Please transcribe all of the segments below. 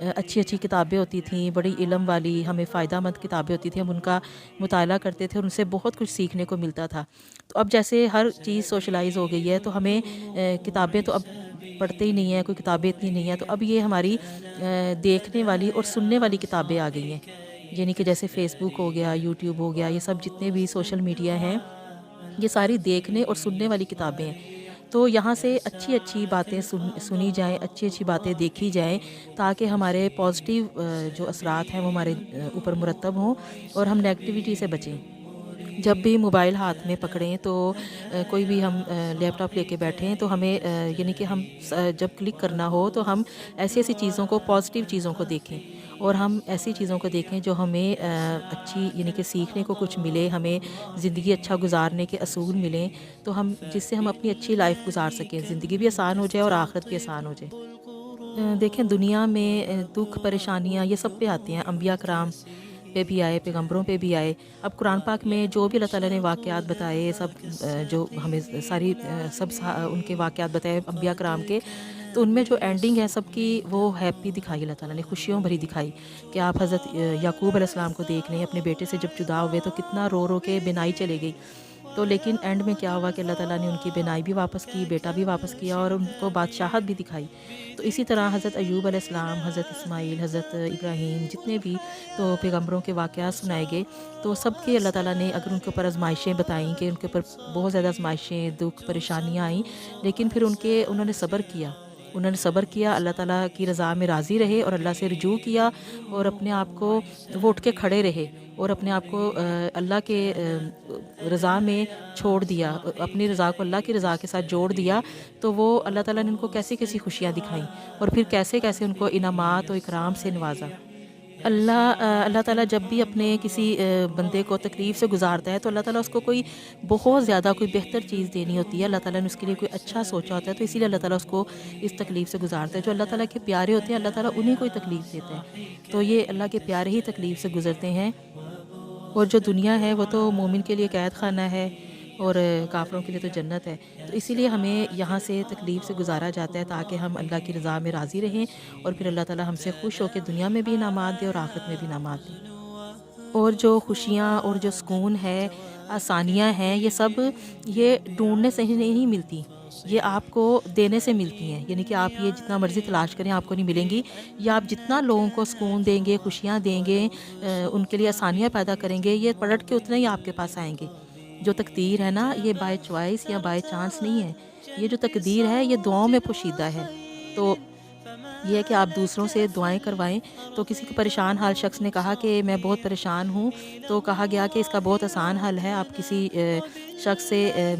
اچھی اچھی کتابیں ہوتی تھیں، بڑی علم والی ہمیں فائدہ مند کتابیں ہوتی تھیں، ہم ان کا مطالعہ کرتے تھے اور ان سے بہت کچھ سیکھنے کو ملتا تھا۔ تو اب جیسے ہر چیز سوشلائز ہو گئی ہے تو ہمیں کتابیں تو اب پڑھتے ہی نہیں ہیں، کوئی کتابیں اتنی نہیں ہیں، تو اب یہ ہماری دیکھنے والی اور سننے والی کتابیں آ گئی ہیں، یعنی کہ جیسے فیس بک ہو گیا، یوٹیوب ہو گیا، یہ سب جتنے بھی سوشل میڈیا ہیں یہ ساری دیکھنے اور سننے والی کتابیں ہیں۔ تو یہاں سے اچھی اچھی باتیں سنی جائیں، اچھی اچھی باتیں دیکھی جائیں، تاکہ ہمارے پازیٹیو جو اثرات ہیں وہ ہمارے اوپر مرتب ہوں اور ہم نیگیٹیوٹی سے بچیں۔ جب بھی موبائل ہاتھ میں پکڑیں تو کوئی بھی ہم لیپ ٹاپ لے کے بیٹھیں تو ہمیں یعنی کہ ہم جب کلک کرنا ہو تو ہم ایسی ایسی چیزوں کو، پازیٹیو چیزوں کو دیکھیں، اور ہم ایسی چیزوں کو دیکھیں جو ہمیں اچھی یعنی کہ سیکھنے کو کچھ ملے، ہمیں زندگی اچھا گزارنے کے اصول ملیں، تو ہم جس سے ہم اپنی اچھی لائف گزار سکیں، زندگی بھی آسان ہو جائے اور آخرت بھی آسان ہو جائے۔ دیکھیں دنیا میں دکھ پریشانیاں یہ سب پہ آتے ہیں، انبیاء کرام پہ بھی آئے، پیغمبروں پہ بھی آئے۔ اب قرآن پاک میں جو بھی اللہ تعالیٰ نے واقعات بتائے، سب جو ہمیں ساری ان کے واقعات بتائے انبیاء کرام کے، تو ان میں جو اینڈنگ ہے سب کی وہ ہیپی دکھائی، اللہ تعالیٰ نے خوشیوں بھری دکھائی، کہ آپ حضرت یعقوب علیہ السلام کو دیکھ لیں، اپنے بیٹے سے جب جدا ہوئے تو کتنا رو رو کے بینائی چلے گئی، تو لیکن اینڈ میں کیا ہوا کہ اللہ تعالیٰ نے ان کی بینائی بھی واپس کی، بیٹا بھی واپس کیا، اور ان کو بادشاہت بھی دکھائی۔ تو اسی طرح حضرت ایوب علیہ السلام، حضرت اسماعیل، حضرت ابراہیم، جتنے بھی تو پیغمبروں کے واقعات سنائے گئے، تو سب کے اللہ تعالیٰ نے اگر ان کے اوپر آزمائشیں بتائیں کہ ان کے اوپر بہت زیادہ آزمائشیں، دکھ پریشانیاں آئیں، لیکن پھر انہوں نے صبر کیا، انہوں نے صبر کیا، اللہ تعالیٰ کی رضا میں راضی رہے اور اللہ سے رجوع کیا، اور اپنے آپ کو وہ اٹھ کے کھڑے رہے اور اپنے آپ کو اللہ کے رضا میں چھوڑ دیا، اپنی رضا کو اللہ کی رضا کے ساتھ جوڑ دیا، تو وہ اللہ تعالیٰ نے ان کو کیسی کیسی خوشیاں دکھائیں اور پھر کیسے کیسے ان کو انعامات و اکرام سے نوازا۔ اللہ تعالیٰ جب بھی اپنے کسی بندے کو تکلیف سے گزارتا ہے تو اللہ تعالیٰ اس کو کوئی بہت زیادہ کوئی بہتر چیز دینی ہوتی ہے، اللہ تعالیٰ نے اس کے لیے کوئی اچھا سوچا ہوتا ہے، تو اسی لیے اللہ تعالیٰ اس کو اس تکلیف سے گزارتا ہے۔ جو اللہ تعالیٰ کے پیارے ہوتے ہیں اللہ تعالیٰ انہیں کوئی تکلیف دیتا ہے، تو یہ اللہ کے پیارے ہی تکلیف سے گزرتے ہیں، اور جو دنیا ہے وہ تو مومن کے لیے قید خانہ ہے اور کافروں کے لیے تو جنت ہے۔ تو اسی لیے ہمیں یہاں سے تکلیف سے گزارا جاتا ہے تاکہ ہم اللہ کی رضا میں راضی رہیں، اور پھر اللہ تعالیٰ ہم سے خوش ہو کے دنیا میں بھی انعامات دے اور آخرت میں بھی انعامات دے۔ اور جو خوشیاں اور جو سکون ہے، آسانیاں ہیں، یہ سب یہ ڈھونڈنے سے ہی نہیں ملتی، یہ آپ کو دینے سے ملتی ہیں، یعنی کہ آپ یہ جتنا مرضی تلاش کریں آپ کو نہیں ملیں گی، یا آپ جتنا لوگوں کو سکون دیں گے، خوشیاں دیں گے، ان کے لیے آسانیاں پیدا کریں گے، یہ پلٹ کے اتنے ہی آپ کے پاس آئیں گے۔ جو تقدیر ہے نا، یہ بائی چوائس یا بائی چانس نہیں ہے، یہ جو تقدیر ہے یہ دعاؤں میں پوشیدہ ہے۔ تو یہ ہے کہ آپ دوسروں سے دعائیں کروائیں۔ تو کسی کو پریشان حال شخص نے کہا کہ میں بہت پریشان ہوں، تو کہا گیا کہ اس کا بہت آسان حل ہے، آپ کسی شخص سے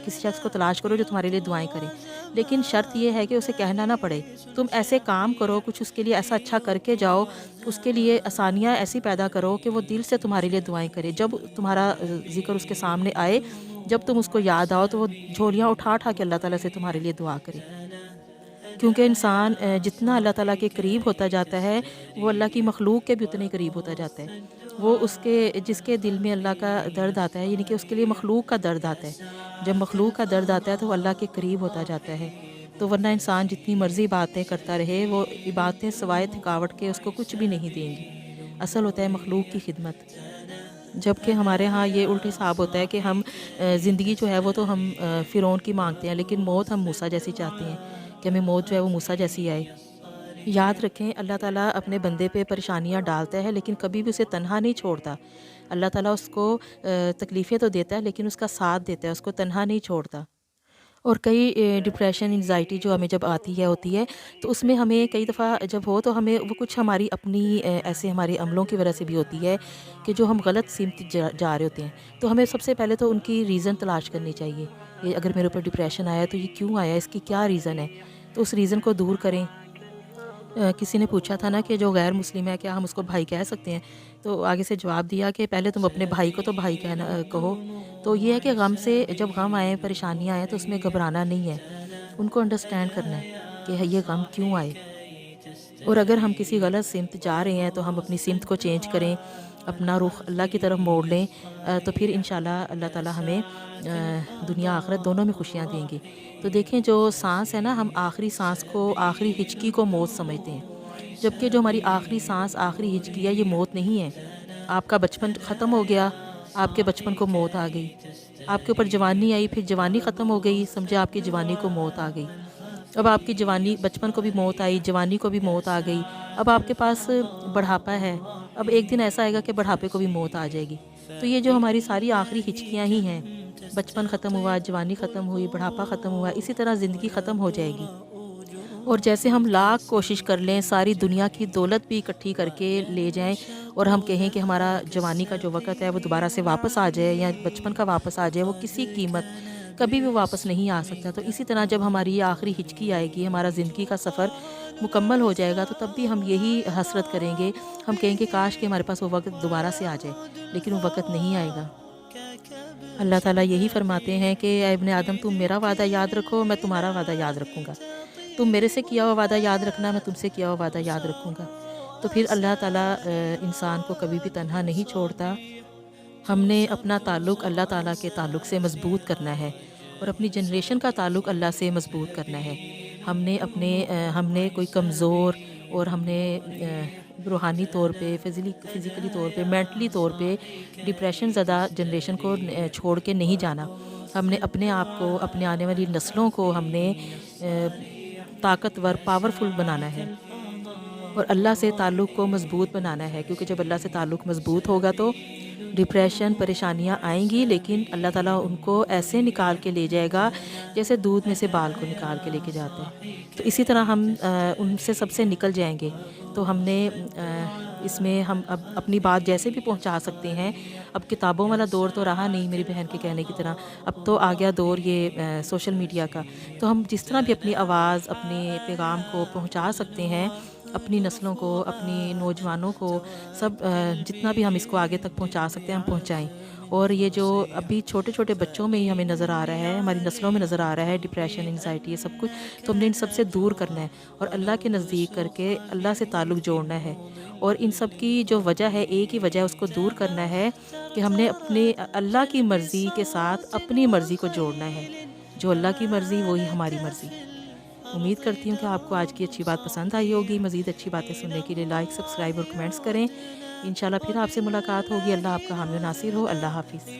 کسی شخص کو تلاش کرو جو تمہارے لیے دعائیں کرے، لیکن شرط یہ ہے کہ اسے کہنا نہ پڑے، تم ایسے کام کرو، کچھ اس کے لیے ایسا اچھا کر کے جاؤ، اس کے لیے آسانیاں ایسی پیدا کرو کہ وہ دل سے تمہارے لیے دعائیں کرے، جب تمہارا ذکر اس کے سامنے آئے، جب تم اس کو یاد آؤ تو وہ جھولیاں اٹھا اٹھا کے اللہ تعالیٰ سے تمہارے لیے دعا کرے۔ کیونکہ انسان جتنا اللہ تعالیٰ کے قریب ہوتا جاتا ہے وہ اللہ کی مخلوق کے بھی اتنے قریب ہوتا جاتا ہے، وہ اس کے جس کے دل میں اللہ کا درد آتا ہے، یعنی کہ اس کے لیے مخلوق کا درد آتا ہے، جب مخلوق کا درد آتا ہے تو وہ اللہ کے قریب ہوتا جاتا ہے۔ تو ورنہ انسان جتنی مرضی باتیں کرتا رہے، وہ باتیں سوائے تھکاوٹ کے اس کو کچھ بھی نہیں دیں گی، اصل ہوتا ہے مخلوق کی خدمت۔ جبکہ ہمارے ہاں یہ الٹ حساب ہوتا ہے کہ ہم زندگی جو ہے وہ تو ہم فرعون کی مانگتے ہیں، لیکن موت ہم موسیٰ جیسی چاہتے ہیں کہ ہمیں موت جو ہے وہ موسیٰ جیسی آئے۔ یاد رکھیں اللہ تعالیٰ اپنے بندے پہ پریشانیاں ڈالتا ہے لیکن کبھی بھی اسے تنہا نہیں چھوڑتا، اللہ تعالیٰ اس کو تکلیفیں تو دیتا ہے لیکن اس کا ساتھ دیتا ہے، اس کو تنہا نہیں چھوڑتا۔ اور کئی ڈپریشن انزائٹی جو ہمیں جب آتی ہے ہوتی ہے تو اس میں ہمیں کئی دفعہ جب ہو تو ہمیں وہ کچھ ہماری اپنی ایسے ہمارے عملوں کی وجہ سے بھی ہوتی ہے کہ جو ہم غلط سمت جا رہے ہوتے ہیں، تو ہمیں سب سے پہلے تو ان کی ریزن تلاش کرنی چاہیے، یہ اگر میرے اوپر ڈپریشن آیا تو یہ کیوں آیا، اس کی کیا ریزن ہے، تو اس ریزن کو دور کریں۔ کسی نے پوچھا تھا نا کہ جو غیر مسلم ہے کیا ہم اس کو بھائی کہہ سکتے ہیں، تو آگے سے جواب دیا کہ پہلے تم اپنے بھائی کو تو بھائی کہو۔ تو یہ ہے کہ غم سے جب غم آئے، پریشانیاں آئیں تو اس میں گھبرانا نہیں ہے، ان کو انڈرسٹینڈ کرنا ہے کہ یہ غم کیوں آئے، اور اگر ہم کسی غلط سمت جا رہے ہیں تو ہم اپنی سمت کو چینج کریں، اپنا رخ اللہ کی طرف موڑ لیں، تو پھر انشاءاللہ اللہ تعالیٰ ہمیں دنیا آخرت دونوں میں خوشیاں دیں گے۔ تو دیکھیں جو سانس ہے نا، ہم آخری سانس کو، آخری ہچکی کو موت سمجھتے ہیں، جبکہ جو ہماری آخری سانس، آخری ہچکی ہے، یہ موت نہیں ہے۔ آپ کا بچپن ختم ہو گیا، آپ کے بچپن کو موت آ گئی۔ آپ کے اوپر جوانی آئی، پھر جوانی ختم ہو گئی، سمجھے آپ کی جوانی کو موت آ گئی۔ اب آپ کی جوانی، بچپن کو بھی موت آئی، جوانی کو بھی موت آ گئی۔ اب آپ کے پاس بڑھاپا ہے، اب ایک دن ایسا آئے گا کہ بڑھاپے کو بھی موت آ جائے گی۔ تو یہ جو ہماری ساری آخری ہچکیاں ہی ہیں، بچپن ختم ہوا، جوانی ختم ہوئی، بڑھاپا ختم ہوا، اسی طرح زندگی ختم ہو جائے گی۔ اور جیسے ہم لاکھ کوشش کر لیں، ساری دنیا کی دولت بھی اکٹھی کر کے لے جائیں اور ہم کہیں کہ ہمارا جوانی کا جو وقت ہے وہ دوبارہ سے واپس آ جائے یا بچپن کا واپس آ جائے، وہ کسی قیمت کبھی بھی واپس نہیں آ سکتا۔ تو اسی طرح جب ہماری یہ آخری ہچکی آئے گی، ہمارا زندگی کا سفر مکمل ہو جائے گا، تو تب بھی ہم یہی حسرت کریں گے، ہم کہیں گے کاش کہ ہمارے پاس وہ وقت دوبارہ سے آ جائے، لیکن وہ وقت نہیں آئے گا۔ اللہ تعالیٰ یہی فرماتے ہیں کہ اے ابن آدم، تم میرا وعدہ یاد رکھو، میں تمہارا وعدہ یاد رکھوں گا۔ تم میرے سے کیا ہوا وعدہ یاد رکھنا، میں تم سے کیا ہوا وعدہ یاد رکھوں گا۔ تو پھر اللہ تعالیٰ انسان کو کبھی بھی تنہا نہیں چھوڑتا۔ ہم نے اپنا تعلق اللہ تعالیٰ کے تعلق سے مضبوط کرنا ہے اور اپنی جنریشن کا تعلق اللہ سے مضبوط کرنا ہے۔ ہم نے کوئی کمزور اور ہم نے روحانی طور پہ، فزیکلی طور پہ، مینٹلی طور پہ ڈپریشن زدہ جنریشن کو چھوڑ کے نہیں جانا۔ ہم نے اپنے آپ کو، اپنے آنے والی نسلوں کو ہم نے طاقتور، پاورفل بنانا ہے اور اللہ سے تعلق کو مضبوط بنانا ہے، کیونکہ جب اللہ سے تعلق مضبوط ہوگا تو ڈپریشن، پریشانیاں آئیں گی، لیکن اللہ تعالیٰ ان کو ایسے نکال کے لے جائے گا جیسے دودھ میں سے بال کو نکال کے لے کے جاتے ہیں۔ تو اسی طرح ہم ان سے سب سے نکل جائیں گے۔ تو ہم نے اس میں ہم اب اپنی بات جیسے بھی پہنچا سکتے ہیں۔ اب کتابوں والا دور تو رہا نہیں میری بہن کے کہنے کی طرح، اب تو آ گیا دور یہ سوشل میڈیا کا۔ تو ہم جس طرح بھی اپنی آواز، اپنے پیغام کو پہنچا سکتے ہیں، اپنی نسلوں کو، اپنی نوجوانوں کو، سب جتنا بھی ہم اس کو آگے تک پہنچا سکتے ہیں ہم پہنچائیں۔ اور یہ جو ابھی چھوٹے چھوٹے بچوں میں ہی ہمیں نظر آ رہا ہے، ہماری نسلوں میں نظر آ رہا ہے ڈپریشن، انگزائٹی، یہ سب کچھ، تو ہم نے ان سب سے دور کرنا ہے اور اللہ کے نزدیک کر کے اللہ سے تعلق جوڑنا ہے۔ اور ان سب کی جو وجہ ہے، ایک ہی وجہ ہے، اس کو دور کرنا ہے کہ ہم نے اپنے اللہ کی مرضی کے ساتھ اپنی مرضی کو جوڑنا ہے۔ جو اللہ کی مرضی وہی ہماری مرضی۔ امید کرتی ہوں کہ آپ کو آج کی اچھی بات پسند آئی ہوگی۔ مزید اچھی باتیں سننے کے لیے لائک، سبسکرائب اور کمنٹس کریں۔ انشاءاللہ پھر آپ سے ملاقات ہوگی۔ اللہ آپ کا حامی و ناصر ہو۔ اللہ حافظ۔